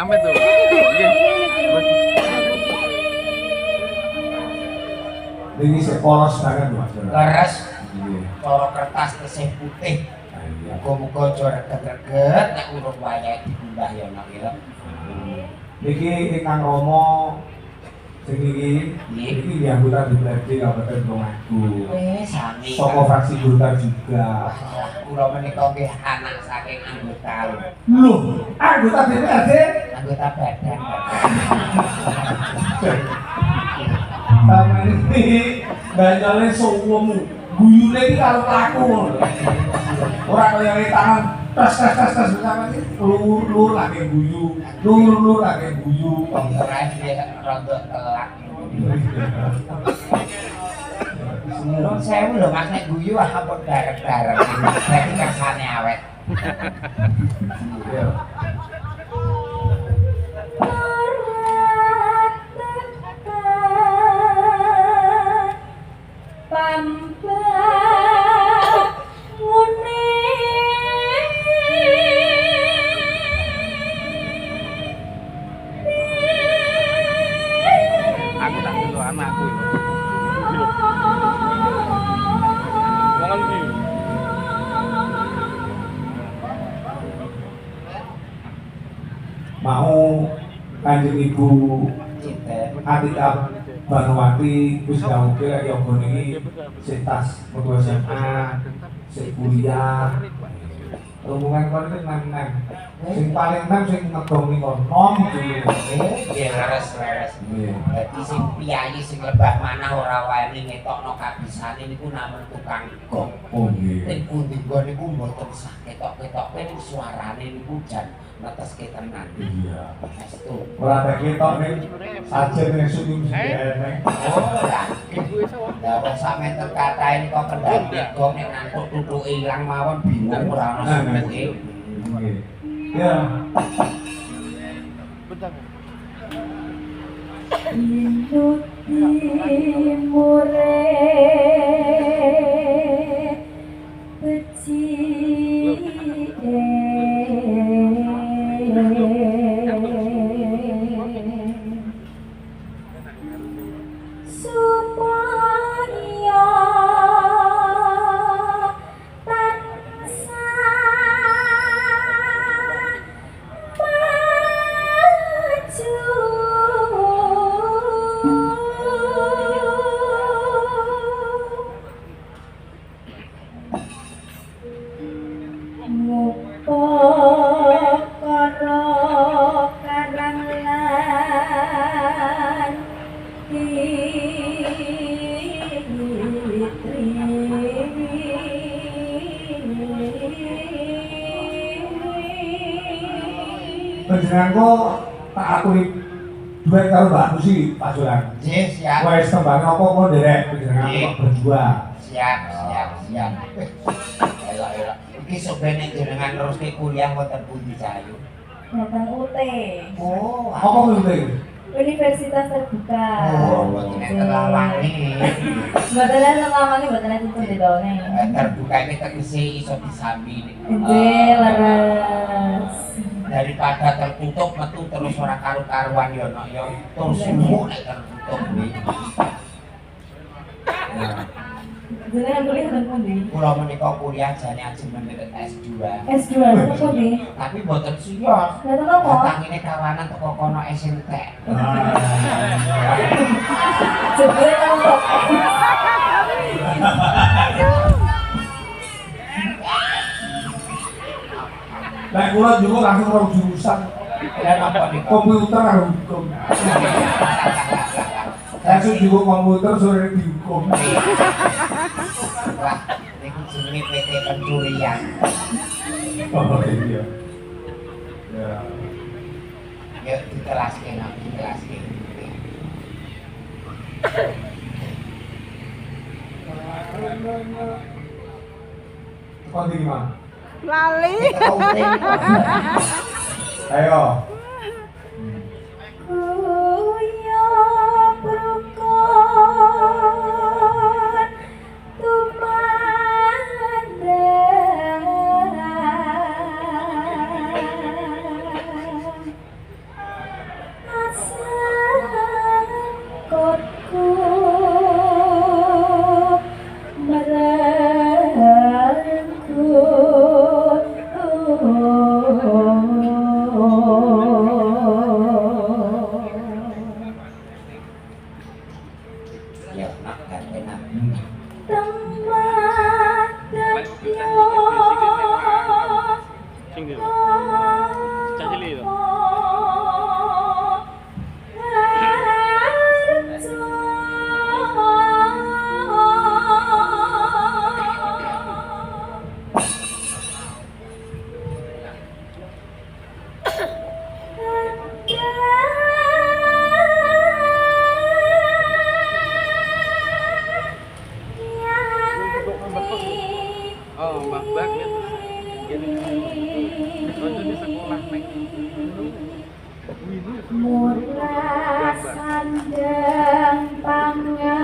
amit tuh. Ini sepolos banget Mas. Leres. Cara kertas tesih putih. Muga-muga aja reget-reget nek urung wayahe digundah ya nak ya. Niki ingkang Rama sing iki anggota DPRD Kabupaten Tulungagung. Sami. Saka fraksi Golkar juga. Kula menika nggih anak saking anggota. Loh, anggota DPRD? Anggota badan. Sama ini banyaknya suwemu. Guyune iki karo laku. Ora kaya tangan tes bersama iki lur lagi guyu. Lur lagi guyu. Terakhir dia rada telak. Nuwun sewu lho Mas nek guyu ampun bareng-bareng. Berarti kersane awet. Aku tak dulu anakku. Wongan iki. Mau Kanjeng Ibu Atika Banowati wis dawuhke lek yo nggone iki sik tas metu SMA, sik kuliah. Rombongan kon iki nang sing paling nang sing ngedong niku nom dulu. Nggih leres-leres. Dadi sing piyayi sing lebah manah ora wani ngetokno kabisane niku namung tukang gong. Oh nggih. Ning pundi nggon niku mboten sah ketok-ketoke niku suarane niku jan neteske tenan. Iya. Estu. Ora tak ketok ning sajen ning suyung sing Oh lah. Lah wong sak meter katahe kok kendali gong nek ngantuk tutuke ilang mawon bingung ora ono suwe. Nggih. Ya. Induk timure supaya Panjenengan kok tak aturi duet karo Mbak Musi Pak Jolan. Nggih, siap. Wes tembang apa kok nderek panjenengan kok berdua. Siap. Elok. Iki sebene jenengan neruske kuliah wonten pundi Cahayu? datang UT Oh, Apa kuwi? Universitas Terbuka. Oh, mboten terlawangi. Mboten terlawangi, mboten tuntun di bawahnya. Terbuka ini tegese iso disambi. Nggih, leres. Daripada tertutup metu terus ora karu-karuan ya nok ya. Terus sumu nek tertutup kuwi. Jenengan kuliah teng pundi? Kula menika kuliah jane ajeng menit S2. S2 teng pundi? Tapi mboten siyos. Datang apa? Datangine kawanan teko kono SMT. Jebule kok. Lah kula juga langsung ora jurusan Dan apa nih? komputer karo hukum. Langsung juga komputer sore dihukum. Wah, niku jenenge PT Pencurian. Oh iya. Ya. Yuk ditelaske nak, ditelaske. Kok di gimana? Lali. Ayo. Kuya brukon tumandang Cacili itu. Oh, Mbak gitu. Gini. Itu di sekolah nih. Murah sandeng pangan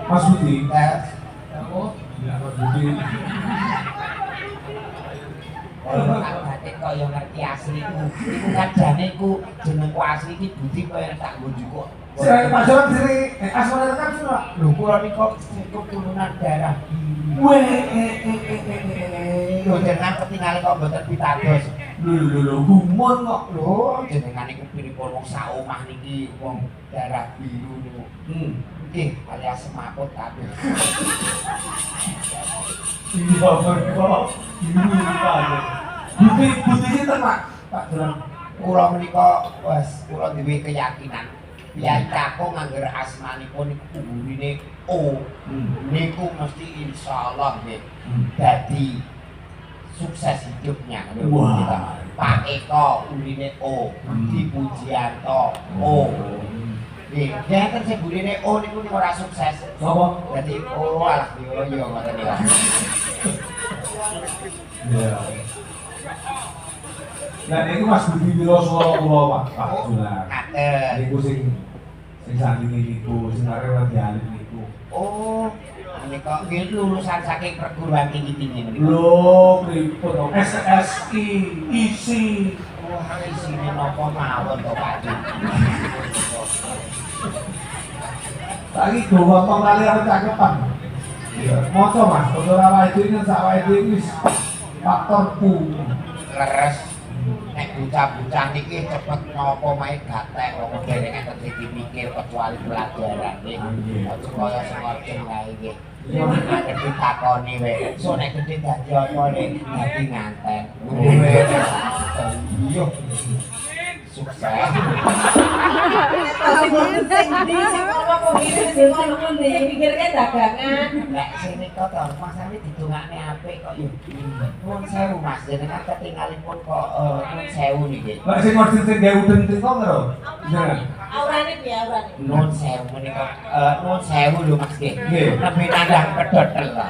Mas Budi, Mas Budi, kalau batik kok yang ngerti asli ku iku kan jane ku jenengku asli iki Budi kok yang tak nggo kok. saya Pak Joran sini, asmara rekam sudah. Lho kula niku keturunan darah biru. Lho jenengan ketinggalan kok mboten pitados. Lho, gumun kok. Lho jenengan niku piripun wong sak omah niki wong darah biru niku. Nggih, alias semaput kabeh. Iya, kok. Budi sinten, Pak Joran? Kula menika wis kula duwe keyakinan Yai Kakung ngangger asmanipun niku gurine O. Niku mesti insyaallah nggih dadi sukses hidupnya. Wah. Pak Eko urine O, Dipujianto O. Nggih, enten sing gurine O niku ora sukses. Sapa? Dadi O alah yo ngoten niku. Iya. Nah, ini Mas Budi Wiroswara kula, Pak Joran. Ngaten. Niku sing sandinge niku, sing arep dialih niku. menika nggih lulusan saking perguruan tinggi-tinggi menika. Lho, pripun to? SSI, isi. Wah, isine napa mawon to, Pak Dik. Saiki go ngomong kali aku cakepan. Iya, moco Mas, moco awake dhewe nek awake dhewe wis faktor ku. Leres nek bocah-bocah niki cepet napa mae gatek wong dereng enten sing dipikir kecuali pelajaran nggih. Aja kaya sengaja wae nggih. Yo nek ditakoni wae, so nek gedhe dadi apa nek dadi nganten. Iya. Sukses. Pikirnya dagangan. Nek sini kok to, masane didongakne apik kok yo. Nuwun sewu Mas, jenengan ketinggalipun kok nuwun sewu niki. Lah sing ngerti sing gawe udeng teko lho. Jenengan. Aurane piye aurane? Nuwun sewu menika nuwun sewu lho Mas nggih. Nggih. Lebih nandang pedhotel lah.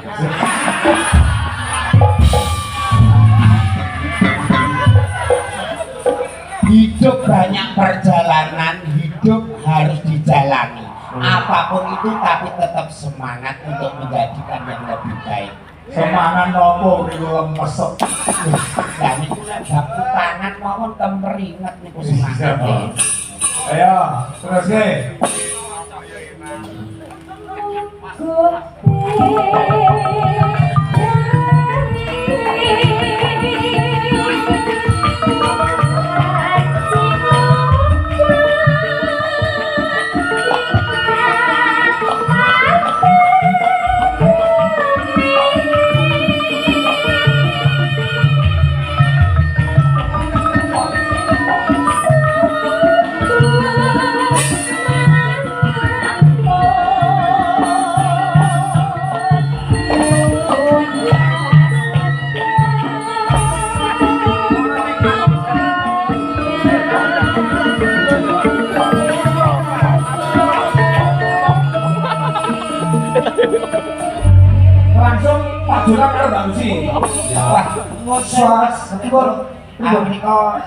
Hidup banyak perjalanan, hidup harus dijalani. Apapun itu tapi tetap semangat untuk menjadikan yang lebih baik. Semangat nopo niku lemes. Dan itu nek baku tangan mawon kemeringet niku semangat. Ayo, terus nggih. Langsung Pak Jonan karo Mbak Lucy. Wah, Suas, pripun? menika